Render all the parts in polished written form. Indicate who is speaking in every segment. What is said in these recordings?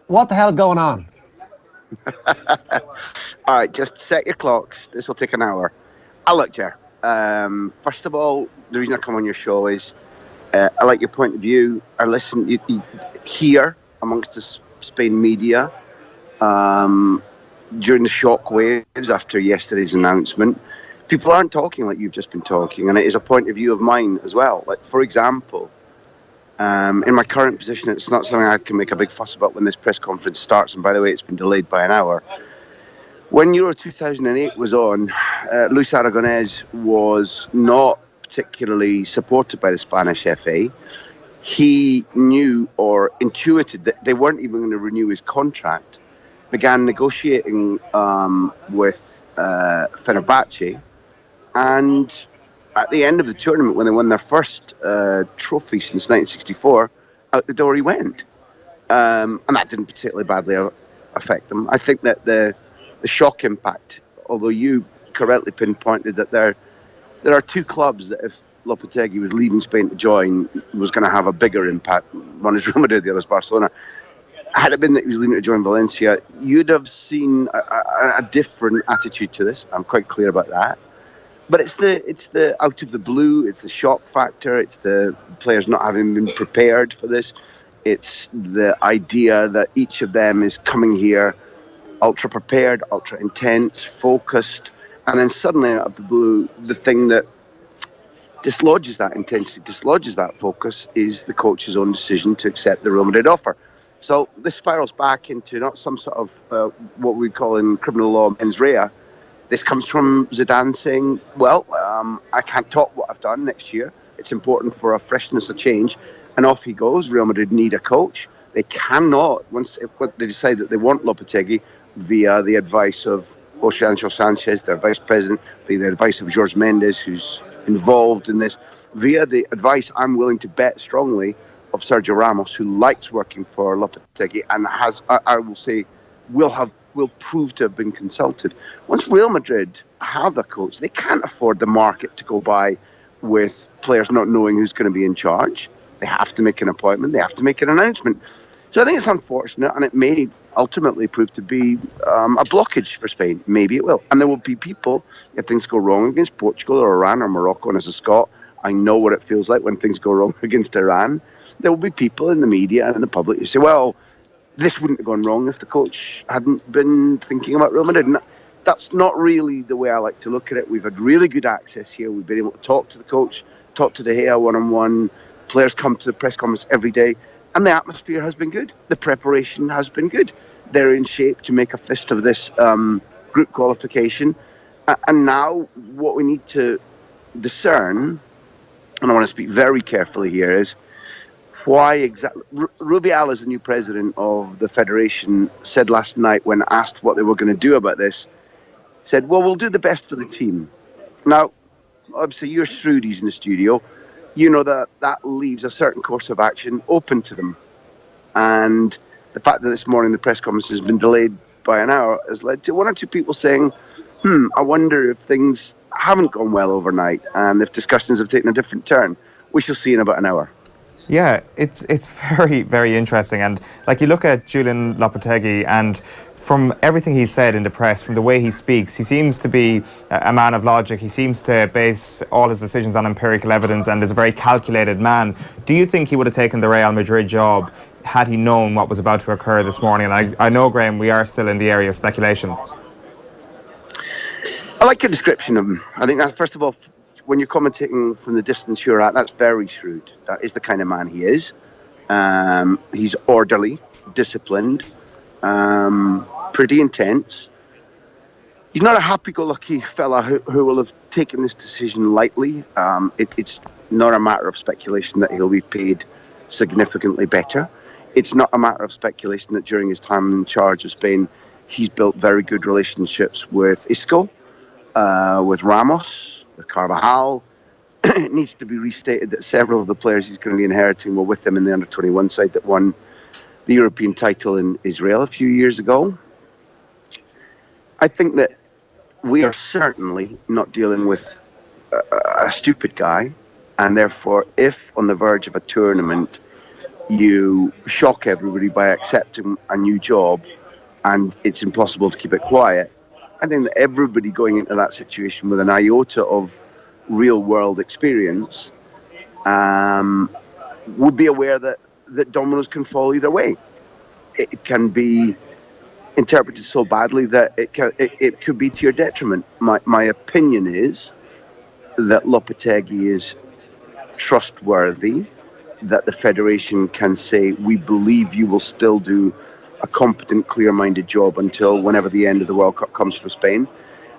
Speaker 1: What the hell's going on?
Speaker 2: All right, just set your clocks. This will take an hour. Look, Jer. First of all, the reason I come on your show is I like your point of view. I listen you hear amongst the Spain media during the shock waves after yesterday's announcement. People aren't talking like you've just been talking, and it is a point of view of mine as well. Like, for example, in my current position, it's not something I can make a big fuss about when this press conference starts. And by the way, it's been delayed by an hour. When Euro 2008 was on, Luis Aragonés was not particularly supported by the Spanish FA. He knew or intuited that they weren't even going to renew his contract, began negotiating with Fenerbahce, and at the end of the tournament, when they won their first trophy since 1964, out the door he went. And that didn't particularly badly affect them. I think that the shock impact, although you correctly pinpointed that there are two clubs that if Lopetegui was leaving Spain to join was going to have a bigger impact. One is Real Madrid, the other is Barcelona. Had it been that he was leaving to join Valencia, you'd have seen a different attitude to this. I'm quite clear about that. But it's the out of the blue, it's the shock factor, it's the players not having been prepared for this. It's the idea that each of them is coming here ultra prepared, ultra intense, focused, and then suddenly out of the blue, the thing that dislodges that intensity, dislodges that focus, is the coach's own decision to accept the Real Madrid offer. So this spirals back into not some sort of what we call in criminal law mens rea. This comes from Zidane saying, well, I can't top what I've done next year. It's important for a freshness, a change. And off he goes. Real Madrid need a coach. They cannot, once they decide that they want Lopetegui, via the advice of Jose Angel Sanchez, their vice president, via the advice of Jorge Mendes, who's involved in this, via the advice, I'm willing to bet strongly, of Sergio Ramos, who likes working for Lopetegui and has, I will say, will prove to have been consulted. Once Real Madrid have a coach, they can't afford the market to go by with players not knowing who's going to be in charge. They have to make an appointment. They have to make an announcement. So I think it's unfortunate, and it may ultimately prove to be a blockage for Spain. Maybe it will. And there will be people, if things go wrong against Portugal or Iran or Morocco, and as a Scot, I know what it feels like when things go wrong against Iran. There will be people in the media and in the public who say, well, this wouldn't have gone wrong if the coach hadn't been thinking about Real Madrid. And that's not really the way I like to look at it. We've had really good access here. We've been able to talk to the coach, talk to De Gea one-on-one. Players come to the press conference every day. And the atmosphere has been good. The preparation has been good. They're in shape to make a fist of this group qualification. And now what we need to discern, and I want to speak very carefully here, is why exactly. Rubiales, the new president of the federation, said last night when asked what they were going to do about this, said, well, we'll do the best for the team. Now, obviously, you're shrewdies in the studio. You know that leaves a certain course of action open to them. And the fact that this morning the press conference has been delayed by an hour has led to one or two people saying, I wonder if things haven't gone well overnight and if discussions have taken a different turn. We shall see in about an hour.
Speaker 3: Yeah, it's very, very interesting. And like, you look at Julen Lopetegui, and from everything he's said in the press, from the way he speaks, he seems to be a man of logic. He seems to base all his decisions on empirical evidence and is a very calculated man. Do you think he would have taken the Real Madrid job had he known what was about to occur this morning? And I know, Graham, we are still in the area of speculation.
Speaker 2: I like your description of him. I think that, first of all, when you're commentating from the distance you're at, that's very shrewd. That is the kind of man he is. He's orderly, disciplined, pretty intense. He's not a happy-go-lucky fella who will have taken this decision lightly. It's not a matter of speculation that he'll be paid significantly better. It's not a matter of speculation that during his time in charge of Spain, he's built very good relationships with Isco, with Ramos, with Carvajal. It needs to be restated that several of the players he's going to be inheriting were with him in the under-21 side that won the European title in Israel a few years ago. I think that we are certainly not dealing with a stupid guy, and therefore, if on the verge of a tournament, you shock everybody by accepting a new job, and it's impossible to keep it quiet. I think that everybody going into that situation with an iota of real world experience would be aware that dominoes can fall either way. It can be interpreted so badly that it could be to your detriment. My opinion is that Lopetegui is trustworthy, that the Federation can say, we believe you will still do a competent, clear-minded job until whenever the end of the World Cup comes for Spain.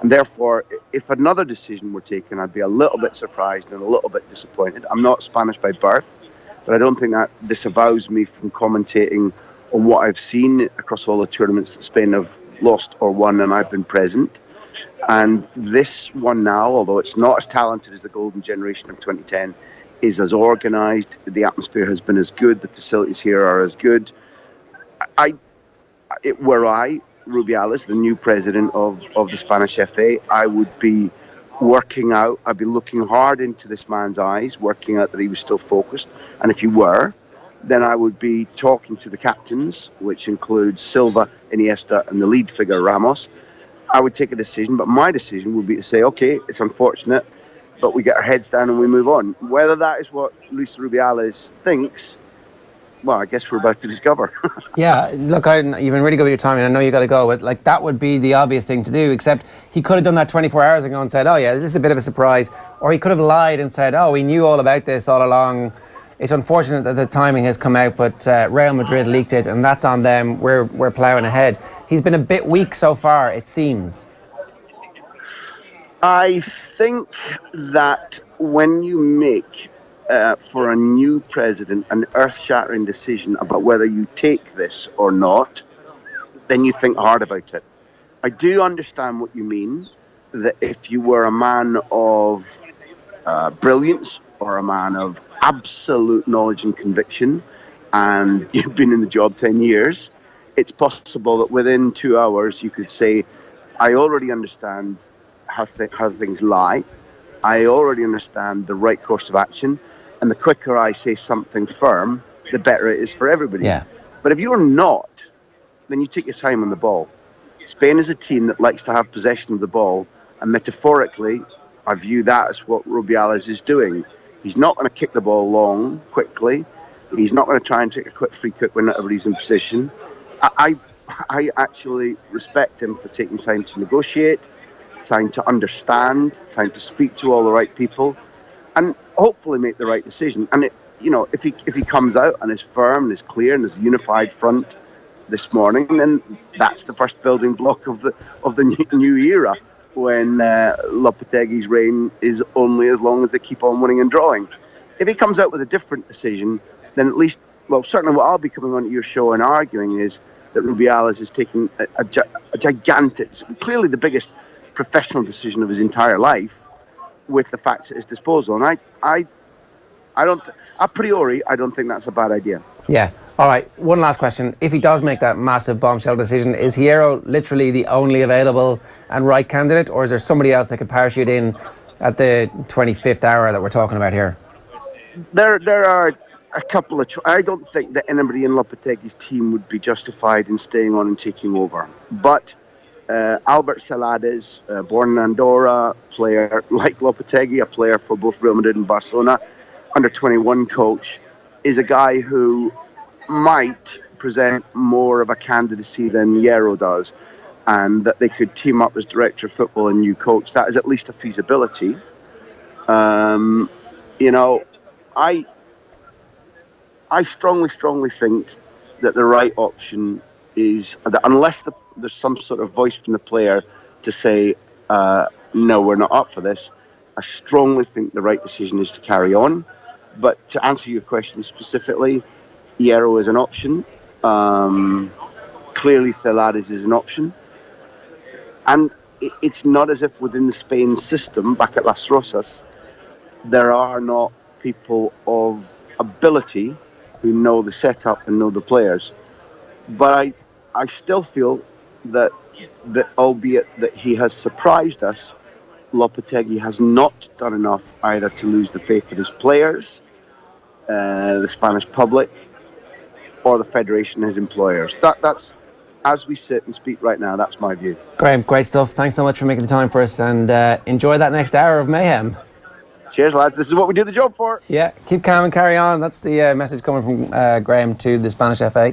Speaker 2: And therefore, if another decision were taken, I'd be a little bit surprised and a little bit disappointed. I'm not Spanish by birth, but I don't think that disavows me from commentating on what I've seen across all the tournaments that Spain have lost or won, and I've been present. And this one now, although it's not as talented as the golden generation of 2010, is as organised, the atmosphere has been as good, the facilities here are as good. Were I Rubiales, the new president of the Spanish FA, I would be I'd be looking hard into this man's eyes, working out that he was still focused. And if he were, then I would be talking to the captains, which includes Silva, Iniesta, and the lead figure, Ramos. I would take a decision, but my decision would be to say, okay, it's unfortunate, but we get our heads down and we move on. Whether that is what Luis Rubiales thinks, well, I guess we're about to discover.
Speaker 1: Yeah, look, you've been really good with your time, and I know you got to go, but that would be the obvious thing to do, except he could have done that 24 hours ago and said, oh yeah, this is a bit of a surprise, or he could have lied and said, oh, we knew all about this all along. It's unfortunate that the timing has come out, but Real Madrid leaked it, and that's on them. We're ploughing ahead. He's been a bit weak so far, it seems.
Speaker 2: I think that when you make for a new president an earth-shattering decision about whether you take this or not, then you think hard about it. I do understand what you mean, that if you were a man of brilliance or a man of absolute knowledge and conviction, and you've been in the job 10 years, it's possible that within 2 hours you could say, I already understand how things lie. I already understand the right course of action. And the quicker I say something firm, the better it is for everybody.
Speaker 1: Yeah.
Speaker 2: But if you're not, then you take your time on the ball. Spain is a team that likes to have possession of the ball. And metaphorically, I view that as what Rubiales is doing. He's not going to kick the ball long, quickly. He's not going to try and take a quick free kick when everybody's in position. I actually respect him for taking time to negotiate, time to understand, time to speak to all the right people, and hopefully make the right decision. And if he comes out and is firm and is clear and is a unified front this morning, then that's the first building block of the new era, when Lopetegui's reign is only as long as they keep on winning and drawing. If he comes out with a different decision, then at least, well, certainly what I'll be coming onto your show and arguing is that Rubiales is taking a gigantic, clearly the biggest professional decision of his entire life, with the facts at his disposal. And I don't, a priori, I don't think that's a bad idea.
Speaker 1: Yeah. All right. One last question. If he does make that massive bombshell decision, is Hierro literally the only available and right candidate, or is there somebody else that could parachute in at the 25th hour that we're talking about here?
Speaker 2: There are a couple of... I don't think that anybody in Lopetegui's team would be justified in staying on and taking over. But Albert Celades, born in Andorra, player like Lopetegui, a player for both Real Madrid and Barcelona, under 21 coach, is a guy who might present more of a candidacy than Hierro does, and that they could team up as director of football and new coach. That is at least a feasibility. I strongly think that the right option is that unless there's some sort of voice from the player to say, no, we're not up for this, I strongly think the right decision is to carry on. But to answer your question specifically, Hierro is an option. Clearly, Celades is an option. And it's not as if within the Spain system, back at Las Rosas, there are not people of ability who know the setup and know the players. But I still feel that albeit that he has surprised us, Lopetegui has not done enough either to lose the faith of his players, the Spanish public, or the federation his employers. That's as we sit and speak right now. That's my view.
Speaker 1: Graham, great stuff. Thanks so much for making the time for us, and enjoy that next hour of mayhem.
Speaker 2: Cheers, lads. This is what we do the job for.
Speaker 1: Yeah, keep calm and carry on. That's the message coming from Graham to the Spanish FA.